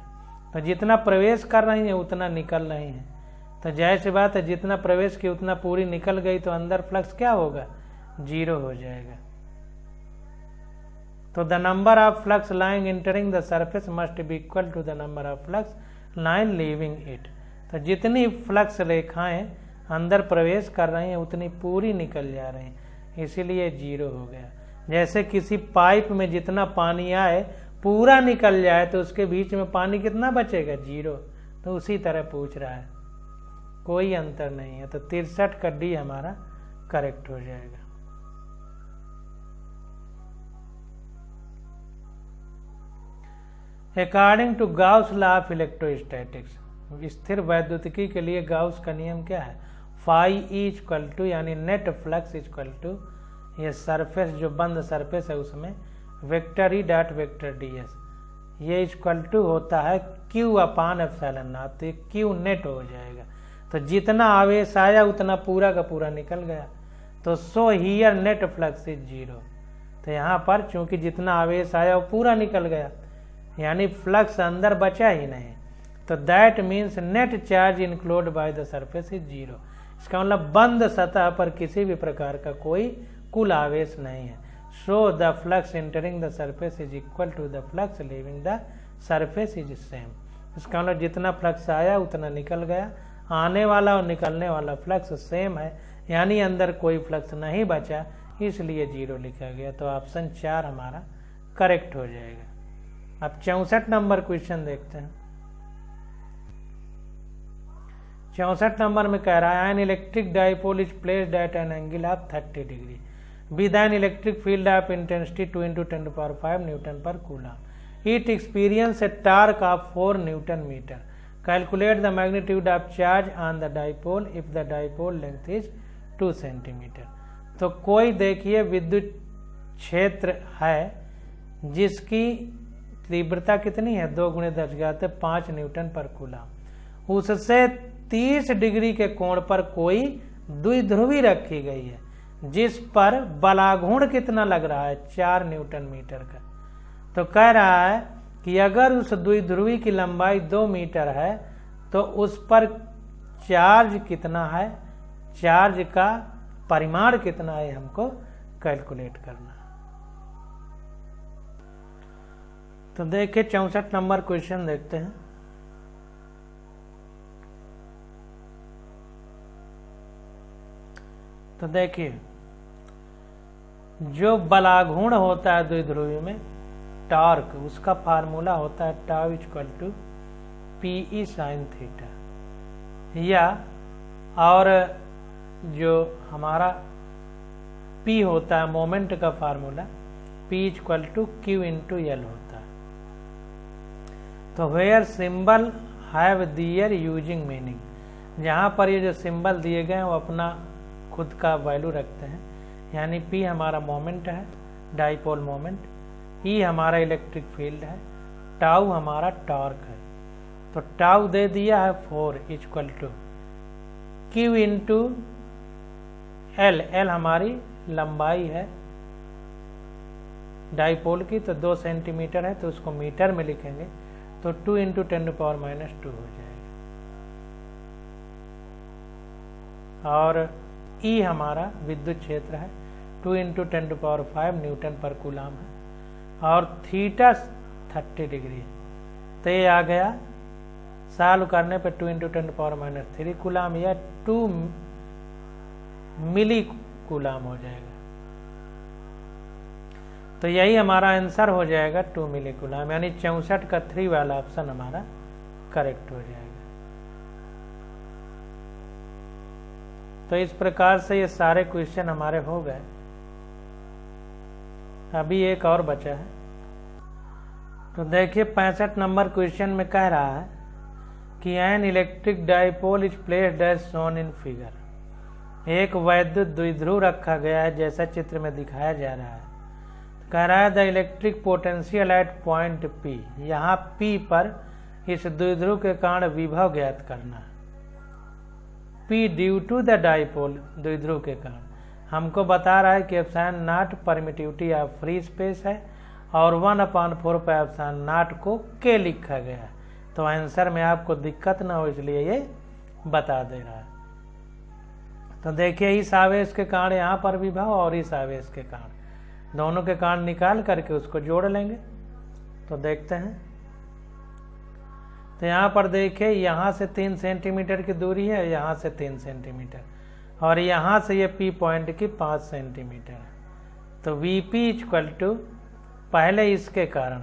तो जितना प्रवेश कर रही हैं उतना निकल रही हैं, तो जाहिर सी बात है जितना प्रवेश की उतना पूरी निकल गई, तो अंदर फ्लक्स क्या होगा, 0 हो जाएगा। तो the number of flux line entering the surface must be equal to the number of flux line leaving it. तो जितनी फ्लक्स रेखाएं अंदर प्रवेश कर रही हैं उतनी पूरी निकल जा रही हैं, इसीलिए 0 हो गया। जैसे किसी पाइप में जितना पानी आए पूरा निकल जाए तो उसके बीच में पानी कितना बचेगा, 0। तो उसी तरह पूछ रहा है, कोई अंतर नहीं है। तो 63 का डी हमारा करेक्ट हो जाएगा। According to Gauss law of electrostatics, स्थिर वैद्युतिकी के लिए गाउस का नियम क्या है, फाई इक्वल टू यानी नेट फ्लक्स इक्वल टू ये सरफेस जो बंद सरफेस है उसमें vector E dot vector D S, ये इक्वल टू होता है क्यू अपान एप्सिलॉन नॉट। तो क्यू नेट हो जाएगा। तो जितना आवेश आया उतना पूरा का पूरा निकल गया। तो so here net flux is 0। तो यहाँ पर चूंकि जितना आवेश आया वो पूरा निकल गया, यानी फ्लक्स अंदर बचा ही नहीं। तो that means net charge include by the surface is 0। इसका मतलब बंद सतह पर किसी भी प्रकार का कोई कुल आवेश नहीं है। So the flux entering the surface is equal to the flux leaving the surface is same. इसका मतलब जितना फ्लक्स आया उतना निकल गया, आने वाला और निकलने वाला फ्लक्स सेम है, यानी अंदर कोई फ्लक्स नहीं बचा, इसलिए 0 लिखा गया। तो ऑप्शन 4 हमारा करेक्ट हो जाएगा। अब 64 नंबर क्वेश्चन देखते हैं। 64 नंबर में कह रहा है an electric dipole is placed at an angle of 30 degree with an electric field of intensity 2 × 10⁵ newton per coulomb. It experience a torque of 4 newton metre. Calculate the magnitude of charge on the dipole if the dipole length is 2 centimetre. तो कोई देखिए विद्युत क्षेत्र है जिसकी तीव्रता कितनी है, 2 × 10⁵ न्यूटन पर कूलम। उससे 30 डिग्री के कोण पर कोई द्विध्रुवी रखी गई है जिस पर बलाघूर्ण कितना लग रहा है, 4 न्यूटन मीटर का। तो कह रहा है कि अगर उस द्विध्रुवी की लंबाई 2 मीटर है तो उस पर चार्ज कितना है, चार्ज का परिमाण कितना है, हमको कैलकुलेट करना है। तो देखिए 64 नंबर क्वेश्चन देखते हैं। तो देखिए जो बलाघूर्ण होता है द्विध्रुवी में टॉर्क, उसका फार्मूला होता है tau equal to P E sine theta, या और जो हमारा पी होता है मोमेंट का formula P equal to Q into L होता है। तो where symbol have their using meaning, जहाँ पर ये जो सिंबल दिए गए हैं वो अपना खुद का वैल्यू रखते हैं, यानी P हमारा मोमेंट है, डाइपोल मोमेंट, E हमारा इलेक्ट्रिक फील्ड है, टाउ हमारा टॉर्क है। तो टाउ दे दिया है 4 equal to Q into L, L हमारी लंबाई है डाइपोल की, तो 2 सेंटीमीटर है तो उसको मीटर में लिखेंगे, तो 2 × 10⁻² हो जाएगा। और E हमारा विद्युत क्षेत्र है, 2 × 10⁵ न्यूटन पर कूलम है, और थीटा 30 डिग्री। तो ये आ गया, सॉल्व करने पे 2 × 10⁻³ कूलम या 2 मिली कूलम हो जाएगा। तो यही हमारा आंसर हो जाएगा 2 मिली कूलम, यानी 64 का 3 वाला ऑप्शन हमारा करेक्ट हो जाएगा। तो इस प्रकार से ये सारे क्वेश्चन हमारे हो गए। अभी एक और बचा है। तो देखिए 65 नंबर क्वेश्चन में कह रहा है कि an electric dipole is placed as shown in figure. एक वैद्युत द्विध्रुव रखा गया है जैसा चित्र में दिखाया जा रहा है। कह रहा है the electric potential at point P, यहाँ P पर इस द्विध्रुव के कारण विभव ज्ञात करना है। P due to the dipole, द्विध्रुव के कारण, हमको बता रहा है कि epsilon naught permittivity of free space है और 1/4 पे एप्सिलॉन नॉट को के लिखा गया है। तो आंसर में आपको दिक्कत ना हो इसलिए ये बता दे रहा है। तो देखिए इस आवेश के कारण यहाँ पर विभव और इस आवेश के कारण, दोनों के कारण निकाल करके उसको जोड़ लेंगे। तो देखते हैं, तो यहाँ पर देखिए यहाँ से 3 सेंटीमीटर की दूरी है, यहाँ से 3 सेंटीमीटर और यहाँ से ये P पॉइंट की 5 सेंटीमीटर है। तो VP इक्वल टू पहले इसके कारण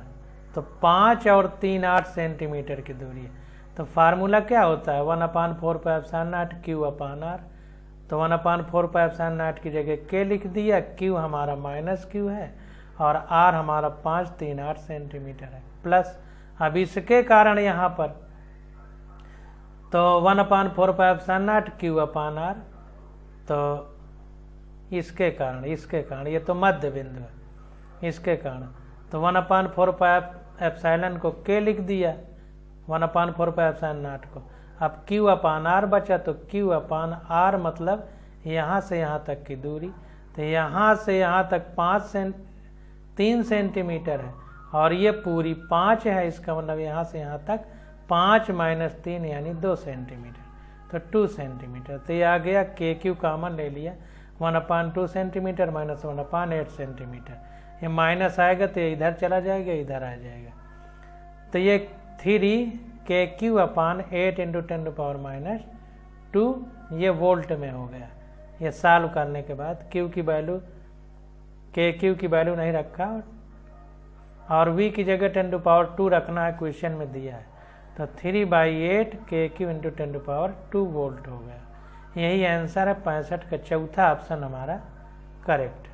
तो 5 और 3 8 सेंटीमीटर की दूरी है। तो फार्मूला क्या होता है 1/4 पे एप्सिलॉन नॉट Q/R। तो 1/4 पे एप्सिलॉन नॉट की जगह K लिख दिया, Q हमारा -Q है और R हमारा 5 3 8 सेंटीमीटर है प्लस अब इसके कारण यहाँ पर तो 1/4 पे एप्सिलॉन नॉट Q/R। तो इसके कारण ये तो मध्य बिंदु है, इसके कारण तो 1/4 पे एप्सिलॉन को K लिख दिया, 1/4 पे एप्सिलॉन नॉट को। अब Q/R बचा, तो Q/R मतलब यहाँ से यहाँ तक की दूरी। तो यहाँ से यहाँ तक 3 सेंटीमीटर है और ये पूरी 5 है, इसका मतलब यहाँ से यहाँ तक 5 - 3 यानी 2 सेंटीमीटर, तो 2 सेंटीमीटर। तो ये आ गया KQ कॉमन ले लिया, 1/2 सेंटीमीटर - 1/8 सेंटीमीटर। ये माइनस आएगा तो ये इधर चला जाएगा, इधर आ जाएगा। तो ये 3KQ/8 × 10⁻² ये वोल्ट में हो गया। ये सॉल्व करने के बाद Q की वैल्यू KQ की वैल्यू नहीं रखा और V की जगह 10⁻² रखना है, क्वेश्चन में दिया है। तो 3/8 KQ × 10⁻² वोल्ट हो गया। यही आंसर है 65 का चौथा ऑप्शन हमारा करेक्ट।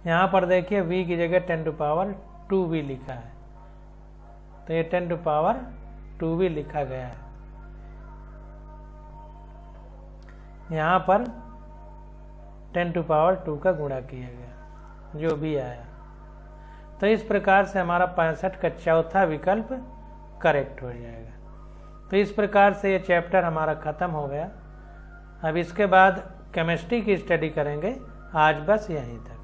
यहाँ पर देखिए V की जगह 10⁻²V लिखा है, तो ये 10⁻²V लिखा गया है। यहाँ पर 10⁻² का गुणा किया गया जो भी आया। तो इस प्रकार से हमारा 65 का चौथा विकल्प करेक्ट हो जाएगा। तो इस प्रकार से ये चैप्टर हमारा ख़त्म हो गया। अब इसके बाद केमिस्ट्री की स्टडी करेंगे। आज बस यहीं तक।